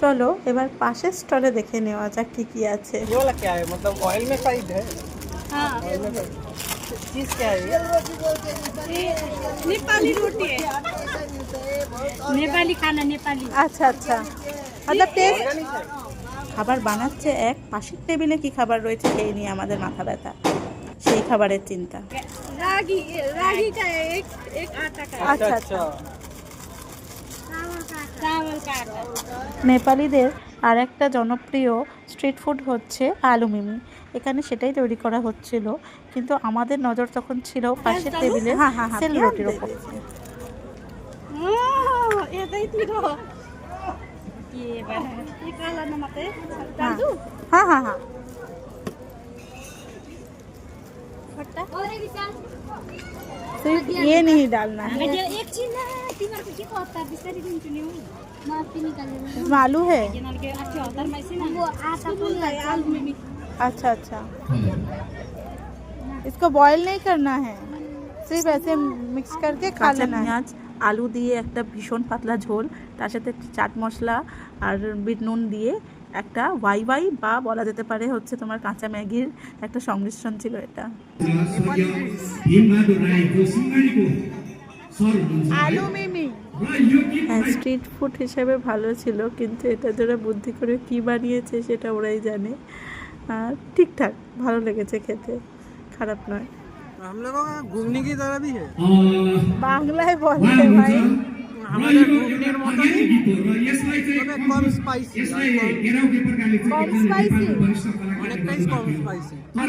চলো এবার পাশের স্টলে দেখে নেওয়া যাক কি কি আছে। ये वाला क्या है, मतलब ऑयल में फ्राइड है? हाँ ऑयल में फ्राइड चीज क्या है ये? नेपाली रोटी है, नेपाली खाना नेपाली। আচ্ছা আচ্ছা, मतलब টেস্ট। ऑर्गेनिक है। খাবার বানাচ্ছে এক, পাশের টেবিলে কি খাবার রয়েছে সেই নিয়ে আমাদের মাথা ব্যথা, সেই খাবারের চিন্তা। रागी रागी का है, एक आटा का है। अच्छा, अच्छा चावल का आटा। নেপালিদের আর একটা জনপ্রিয় স্ট্রিট ফুড হচ্ছে আলু মিমি। এখানে সেটাই তৈরি করা হচ্ছিল, কিন্তু আমাদের নজর তখন ছিল পাশের টেবিলে সেল রুটির ওপর। ये दही पिरो, ये काला नमक है, डाल दूं? हाँ हाँ हाँ, खट्टा। सिर्फ ये नहीं डालना है। ये एक चीज ना तिमीहरुको के को हप्ता बिस्तारै दिन्छु नि हौ। माथि निकालेर इसमें आलू है। किनकि के अच्छे हतार में से ना वो आटा बोलता है आलू में भी। अच्छा अच्छा, इसको बॉईल नहीं करना है, सिर्फ ऐसे मिक्स करके खा लेना है। আলু দিয়ে একটা ভীষণ পাতলা ঝোল, তার সাথে চাট মশলা আর বিট নুন দিয়ে একটা ওয়াই ওয়াই বা বলা যেতে পারে হচ্ছে তোমার কাঁচা ম্যাগির একটা সংমিশ্রণ ছিল এটা। আলু মিমি হ্যাঁ, স্ট্রিট ফুড হিসেবে ভালো ছিল, কিন্তু এটা যারা বুদ্ধি করে কি বানিয়েছে সেটা ওরাই জানে। আর ঠিকঠাক ভালো লেগেছে খেতে, খারাপ নয়। हम लोगों का घूमने की तरह भी है। বাংলায় বলতে ভাই हमारे घूमने मत कम स्पाइसी, কম স্পাইসি। অনেকটাই কম স্পাইসি।